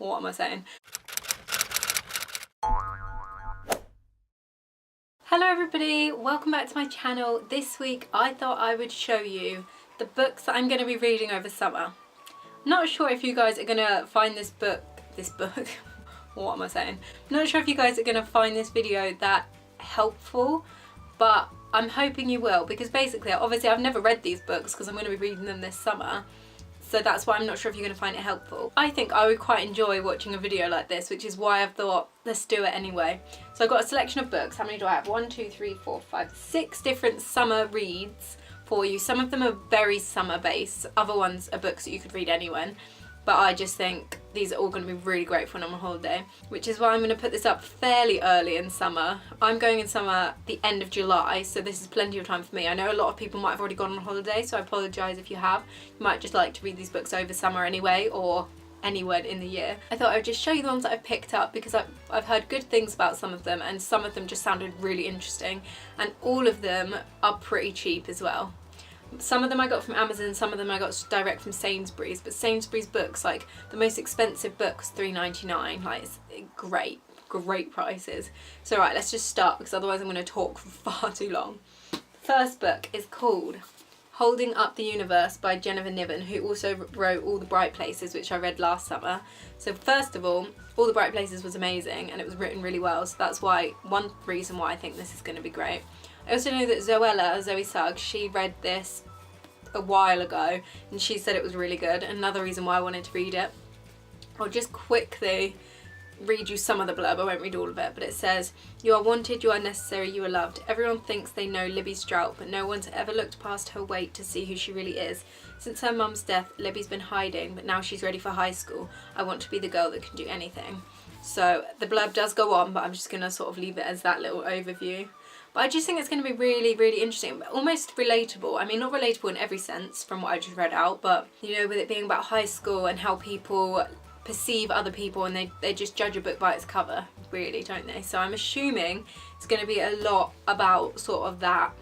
What am I saying? Hello everybody, welcome back to my channel. This week I thought I would show you the books that I'm going to be reading over summer. I'm not sure if you guys are going to find this book, what am I saying? I'm not sure if you guys are going to find this video that helpful, but I'm hoping you will, because basically, obviously I've never read these books because I'm going to be reading them this summer. So that's why I'm not sure if you're going to find it helpful. I think I would quite enjoy watching a video like this, which is why I've thought, let's do it anyway. So I've got a selection of books. How many do I have? 1, 2, 3, 4, 5, 6 different summer reads for you. Some of them are very summer based. Other ones are books that you could read anywhere. But I just think these are all going to be really great for when I'm on holiday, which is why I'm going to put this up fairly early in summer. I'm going in summer the end of July, so this is plenty of time for me. I know a lot of people might have already gone on holiday, so I apologise if you have. You might just like to read these books over summer anyway, or anywhere in the year. I thought I would just show you the ones that I've picked up because I've heard good things about some of them, and some of them just sounded really interesting, and all of them are pretty cheap as well. Some of them I got from Amazon, some of them I got direct from Sainsbury's, but Sainsbury's books, like the most expensive book was £3.99, like it's great prices. So right, let's just start because otherwise I'm going to talk for far too long. The first book is called Holding Up the Universe by Jennifer Niven, who also wrote All the Bright Places, which I read last summer. So first of all the Bright Places was amazing and it was written really well, so that's one reason why I think this is going to be great. I also know that Zoe Suggs, she read this a while ago and she said it was really good. Another reason why I wanted to read it. I'll just quickly read you some of the blurb, I won't read all of it, but it says, "You are wanted, you are necessary, you are loved. Everyone thinks they know Libby Strout, but no one's ever looked past her weight to see who she really is. Since her mum's death, Libby's been hiding, but now she's ready for high school. I want to be the girl that can do anything." So the blurb does go on, but I'm just going to sort of leave it as that little overview. But I just think it's going to be really, really interesting, almost relatable. I mean, not relatable in every sense from what I just read out, but, you know, with it being about high school and how people perceive other people and they just judge a book by its cover, really, don't they? So I'm assuming it's going to be a lot about sort of that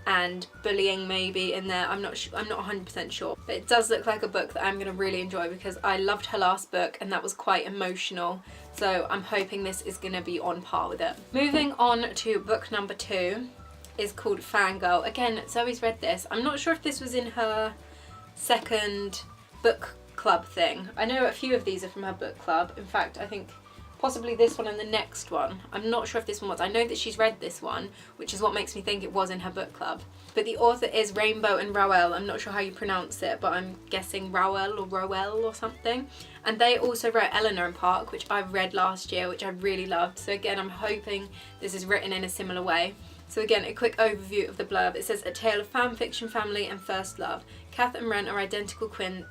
and bullying maybe in there. I'm not 100% sure, but it does look like a book that I'm going to really enjoy because I loved her last book and that was quite emotional, so I'm hoping this is going to be on par with it. Moving on to book number 2 is called Fangirl. Again, Zoe's read this. I'm not sure if this was in her second book club thing. I know a few of these are from her book club. In fact, I think possibly this one and the next one. I'm not sure if this one was. I know that she's read this one, which is what makes me think it was in her book club. But the author is Rainbow and Rowell. I'm not sure how you pronounce it, but I'm guessing Rowell or something. And they also wrote Eleanor and Park, which I read last year, which I really loved. So again, I'm hoping this is written in a similar way. So again, a quick overview of the blurb. It says, "A tale of fan fiction, family and first love. Kath and Ren are identical twins,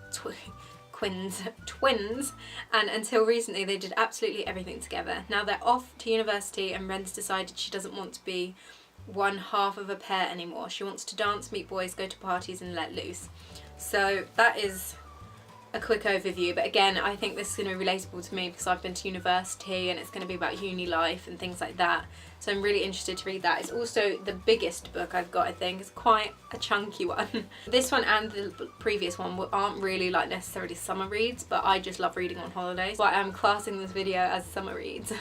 and until recently they did absolutely everything together. Now they're off to university and Ren's decided she doesn't want to be one half of a pair anymore. She wants to dance, meet boys, go to parties and let loose." So that is a quick overview, but again, I think this is going to be relatable to me because I've been to university and it's going to be about uni life and things like that. So I'm really interested to read that. It's also the biggest book I've got, I think. It's quite a chunky one. This one and the previous one aren't really like necessarily summer reads, but I just love reading on holidays. So I am classing this video as summer reads.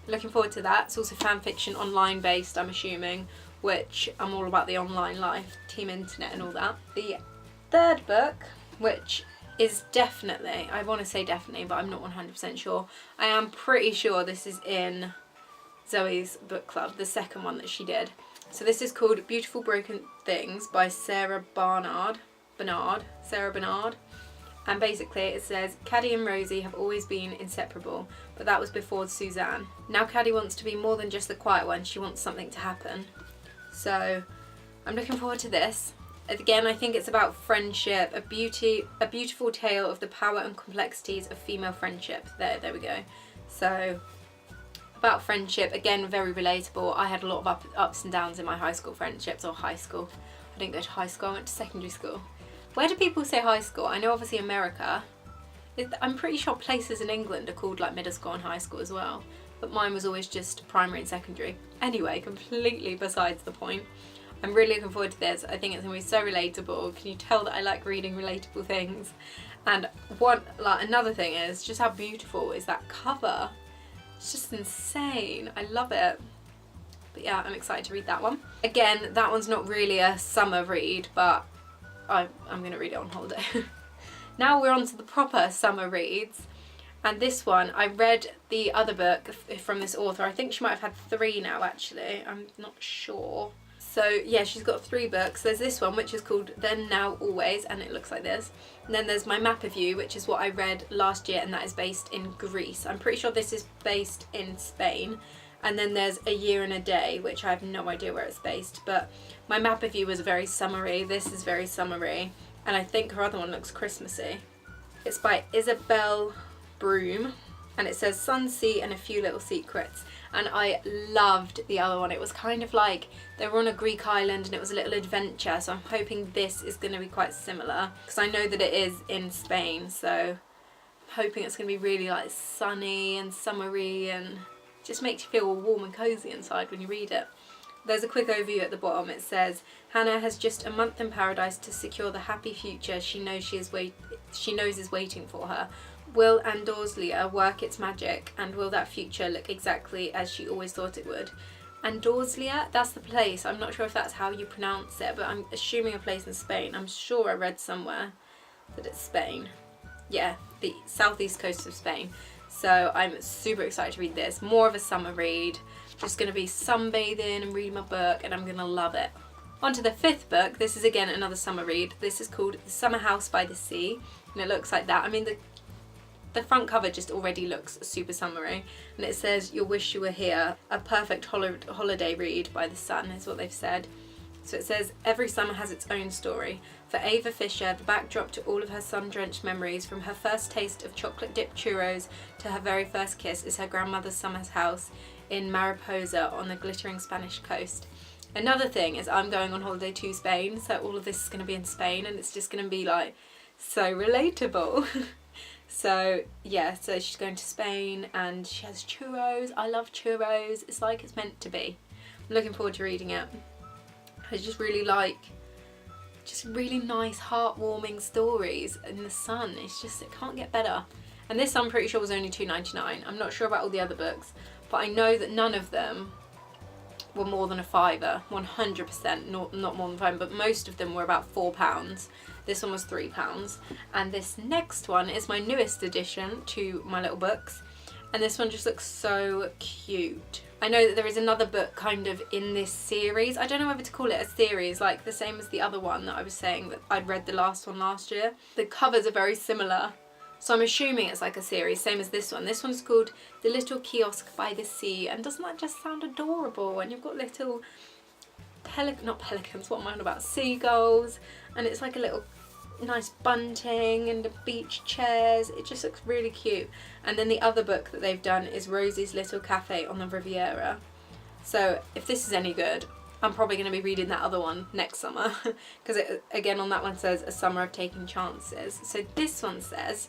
Looking forward to that. It's also fan fiction, online based, I'm assuming, which I'm all about the online life, team internet and all that. The third book, which is definitely, I want to say definitely, but I'm not 100% sure. I am pretty sure this is in Zoe's book club, the second one that she did. So this is called Beautiful Broken Things by Sarah Bernard. And basically it says, "Caddy and Rosie have always been inseparable, but that was before Suzanne. Now Caddy wants to be more than just the quiet one, she wants something to happen." So I'm looking forward to this. Again, I think it's about friendship, a beautiful tale of the power and complexities of female friendship. There we go. So about friendship, again, very relatable. I had a lot of ups and downs in my high school friendships, or high school. I didn't go to high school, I went to secondary school. Where do people say high school? I know obviously America. I'm pretty sure places in England are called like middle school and high school as well. But mine was always just primary and secondary. Anyway, completely besides the point. I'm really looking forward to this. I think it's going to be so relatable. Can you tell that I like reading relatable things? And another thing is just how beautiful is that cover. It's just insane. I love it. But yeah, I'm excited to read that one. Again, that one's not really a summer read, but I'm going to read it on holiday. Now we're on to the proper summer reads. And this one, I read the other book from this author. I think she might have had 3 now, actually. I'm not sure. So yeah, she's got 3 books. There's this one, which is called Then, Now, Always, and it looks like this. And then there's My Map of You, which is what I read last year, and that is based in Greece. I'm pretty sure this is based in Spain. And then there's A Year and a Day, which I have no idea where it's based. But My Map of You was very summery. This is very summery. And I think her other one looks Christmassy. It's by Isabel Broom, and it says Sun, Sea and a Few Little Secrets. And I loved the other one. It was kind of like they were on a Greek island and it was a little adventure, so I'm hoping this is going to be quite similar, because I know that it is in Spain, so I'm hoping it's going to be really like sunny and summery and just makes you feel warm and cozy inside when you read it. There's a quick overview at the bottom. It says Hannah has just a month in paradise to secure the happy future she knows is waiting for her. Will Andalusia work its magic, and will that future look exactly as she always thought it would? Andalusia, that's the place. I'm not sure if that's how you pronounce it, but I'm assuming a place in Spain. I'm sure I read somewhere that it's Spain. Yeah, the southeast coast of Spain. So I'm super excited to read this. More of a summer read. Just going to be sunbathing and reading my book, and I'm going to love it. On to the 5th book. This is again another summer read. This is called The Summer House by the Sea, and it looks like that. I mean, the front cover just already looks super summery, and it says You'll Wish You Were Here, a perfect holiday read by the Sun is what they've said. So it says every summer has its own story. For Ava Fisher, the backdrop to all of her sun-drenched memories, from her first taste of chocolate-dipped churros to her very first kiss, is her grandmother's summer house in Mariposa on the glittering Spanish coast. Another thing is I'm going on holiday to Spain, so all of this is going to be in Spain, and it's just going to be like so relatable. So yeah, so she's going to Spain and she has churros. I love churros. It's like it's meant to be. I'm looking forward to reading it. I just really like really nice heartwarming stories in the sun. It's just, it can't get better. And this I'm pretty sure was only $2.99. I'm not sure about all the other books, but I know that none of them were more than a £5, 100%, not more than £5, but most of them were about £4. This one was £3, and this next one is my newest addition to my little books, and this one just looks so cute. I know that there is another book kind of in this series. I don't know whether to call it a series, like the same as the other one that I was saying that I'd read the last one last year. The covers are very similar, so I'm assuming it's like a series, same as this one. This one's called The Little Kiosk by the Sea, and doesn't that just sound adorable? And you've got little not pelicans, what am I on about? Seagulls, and it's like a little nice bunting and the beach chairs. It just looks really cute. And then the other book that they've done is Rosie's Little Cafe on the Riviera. So if this is any good, I'm probably going to be reading that other one next summer, because it again on that one says A Summer of Taking Chances. So this one says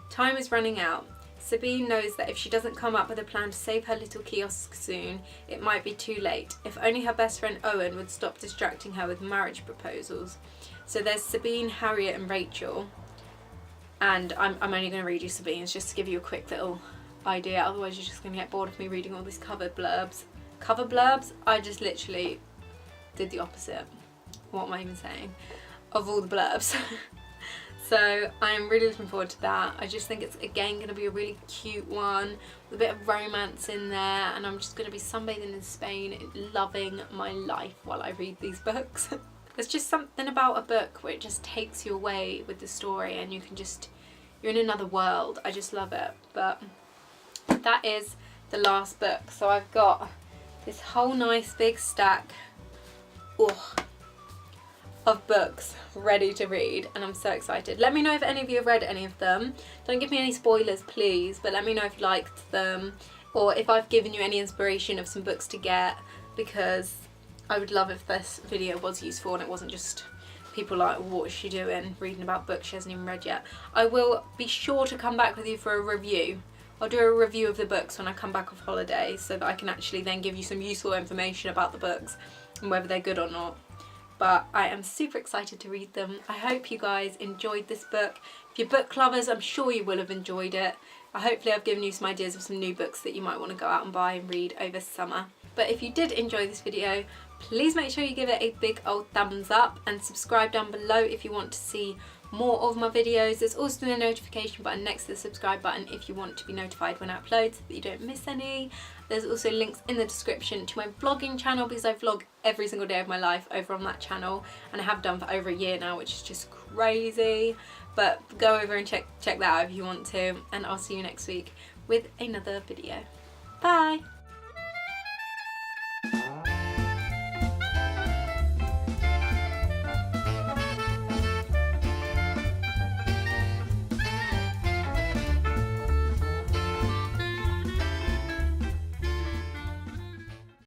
time is running out. Sabine knows that if she doesn't come up with a plan to save her little kiosk soon, it might be too late. If only her best friend Owen would stop distracting her with marriage proposals. So there's Sabine, Harriet and Rachel, and I'm only going to read you Sabine's just to give you a quick little idea, otherwise you're just going to get bored of me reading all these cover blurbs. Cover blurbs? I just literally did the opposite. What am I even saying? Of all the blurbs. So I'm really looking forward to that. I just think it's again going to be a really cute one with a bit of romance in there, and I'm just going to be sunbathing in Spain, loving my life while I read these books. There's just something about a book where it just takes you away with the story, and you can just, you're in another world. I just love it. But that is the last book. So I've got this whole nice big stack of books ready to read, and I'm so excited. Let me know if any of you have read any of them. Don't give me any spoilers please, but let me know if you liked them, or if I've given you any inspiration of some books to get, because I would love if this video was useful and it wasn't just people like, what is she doing reading about books she hasn't even read yet. I will be sure to come back with you for a review. I'll do a review of the books when I come back off holiday, so that I can actually then give you some useful information about the books and whether they're good or not. but I am super excited to read them. I hope you guys enjoyed this book. If you're book lovers, I'm sure you will have enjoyed it. Hopefully I've given you some ideas of some new books that you might want to go out and buy and read over summer. But if you did enjoy this video, please make sure you give it a big old thumbs up and subscribe down below if you want to see more of my videos. There's also the notification button next to the subscribe button if you want to be notified when I upload so that you don't miss any. There's also links in the description to my vlogging channel because I vlog every single day of my life over on that channel, and I have done for over a year now, which is just crazy. But go over and check that out if you want to, and I'll see you next week with another video. Bye!